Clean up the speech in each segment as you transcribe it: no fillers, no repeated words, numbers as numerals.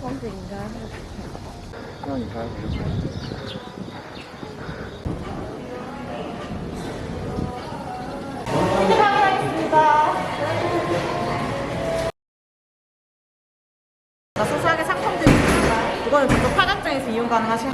风景应该会不错。那你拍不错。소소하게 상품들이 있습니다. 이거는 저쪽 파장장에서 이용 가능하시고.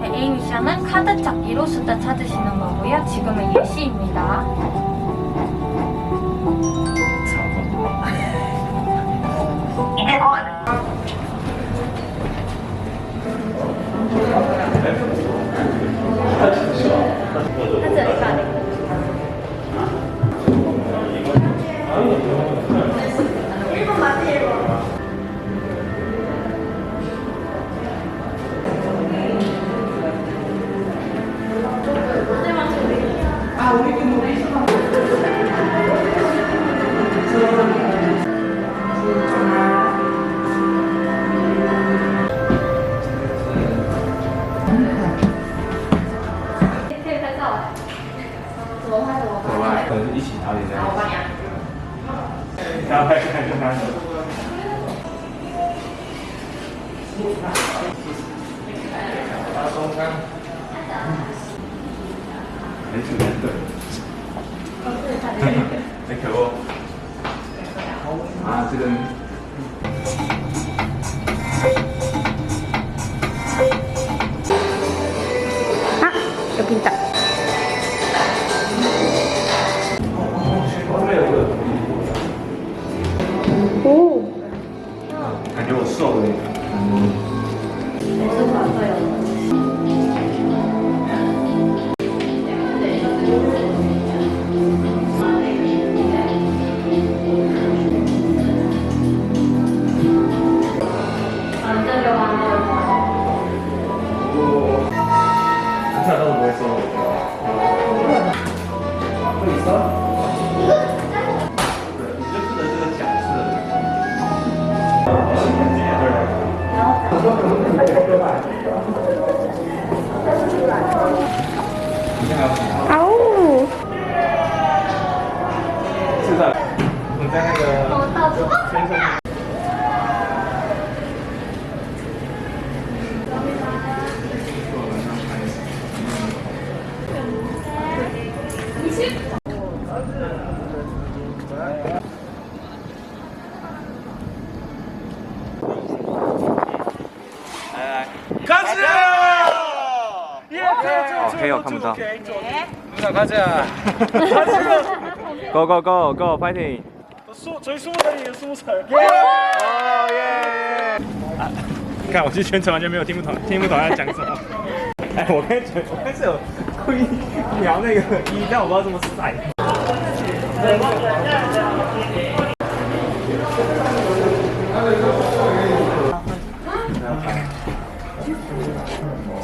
A 미션은 카드 찾기로 숫자 찾으시는 거고요. 지금은 예시입니다. 可能一起打理这样。然后开始。大松干。很喜欢对。很可恶。啊，这个。 여기 있다. 오. 感觉我瘦了。무슨 봤어요? 아우. 是的，我在那个先生。 오케이요, 갑니다. 누나 가자. 고고고고 파이팅. 저희 20살이에요, 20살. 예! 你看，我是全程完全没有听不懂他在讲什么。哎，我开始有故意瞄那个一，但我不知道这么晒。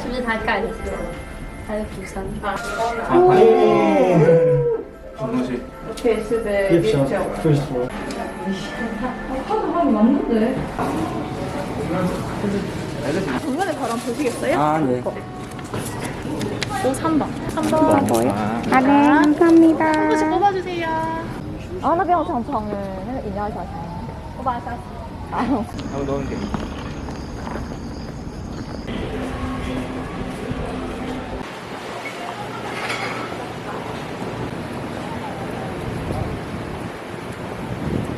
是不是他盖的时候？他的釜山。什么东西？ 정면에 바람 보시겠어요? 아 네. 오 3번. 3번 뭐예요? 아, 네, 감사합니다. 한 번씩 뽑아주세요. 아, 那边有长长哎，那个饮料小箱。我把它杀死。啊。他们都很给力。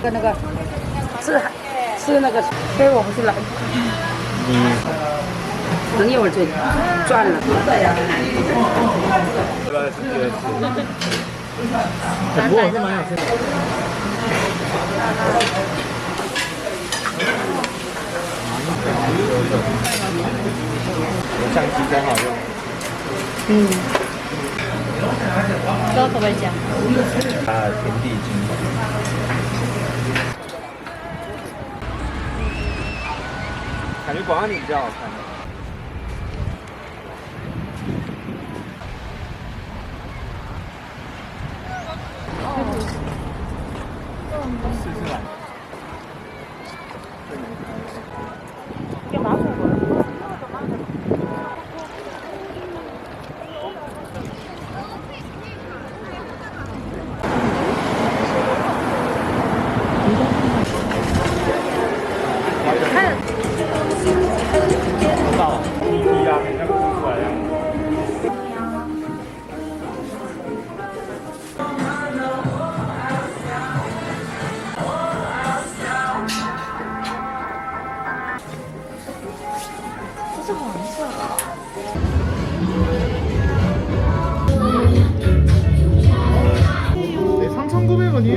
那个是那个，所以我们是来。等一会儿就转了。不过我是蛮想吃的。相机真好用。嗯。知道可不可以讲？田地精。 感觉广安里比较好看。试试来。 네,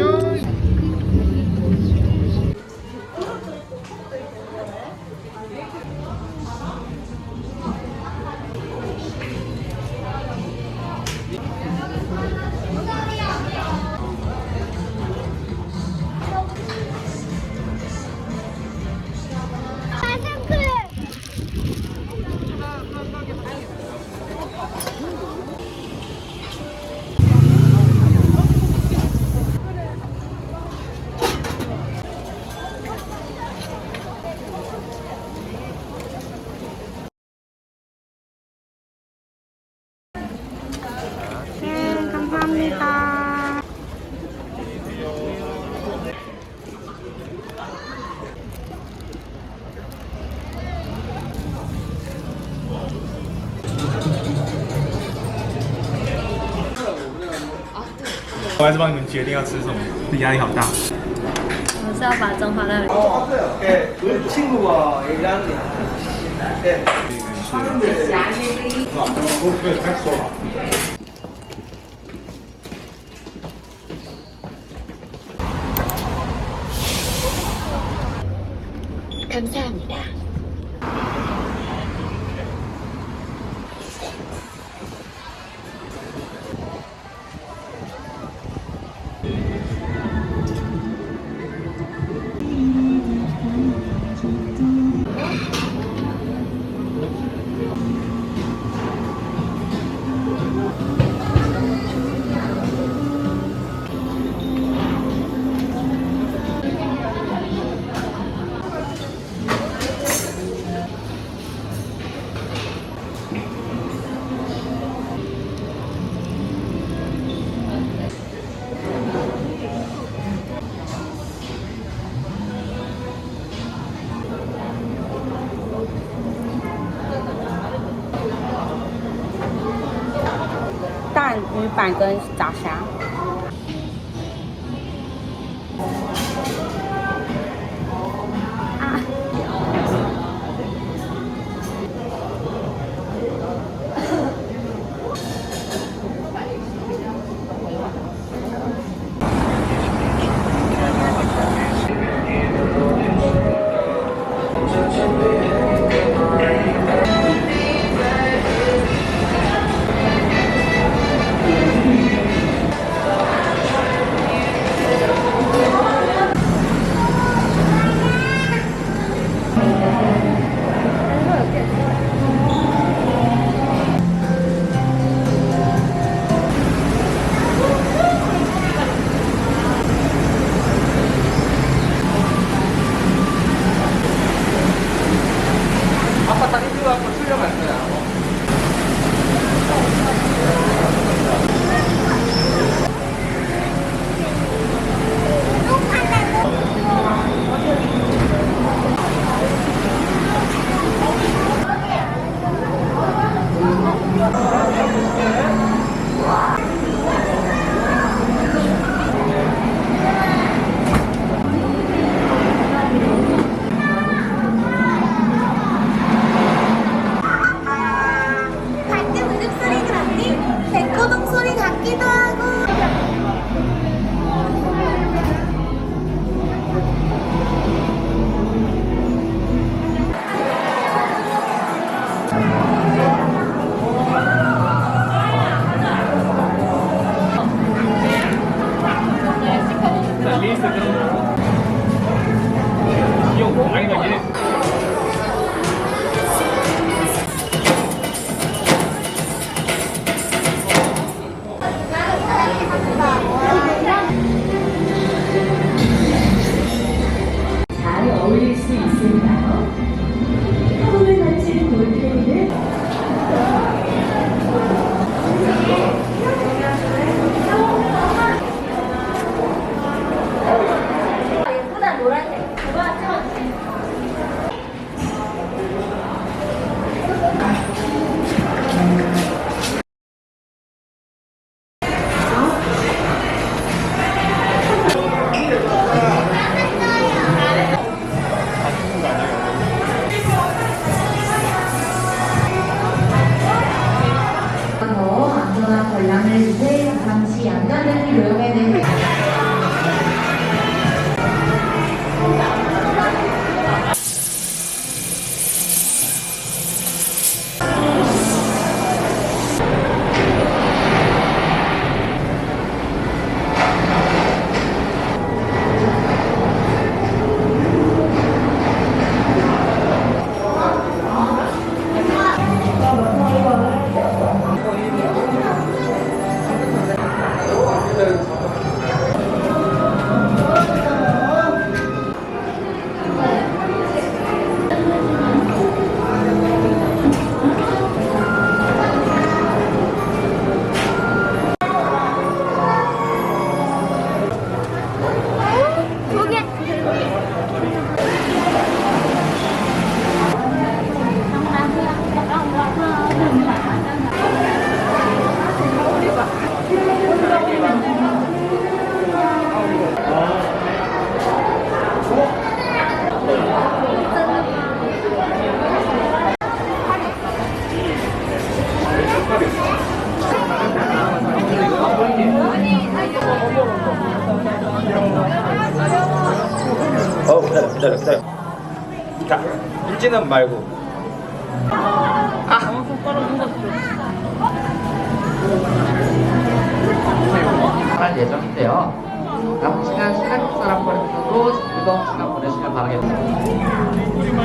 감사합니다.我还是帮你们决定要吃什么，这压力好大。我是要把中华料理 예, 우리 친구가 얘기하는 게 예. 감사합니다.蛋、鱼板跟炸虾。啊！ 기다려. 자, 일진은 말고. 할 예정인데요. 남은 시간 시간 버리고 즐거운 시간 보내시길 바라겠습니다.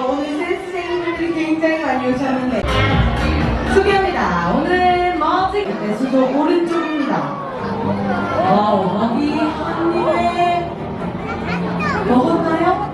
오늘 실습생님들이 굉장히 많이 오셨는데 소개합니다. 오늘 머지 수도 오른쪽입니다. 먹이 한 입에 먹었나요?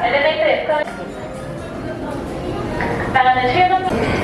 엘리베이터 나가는 최종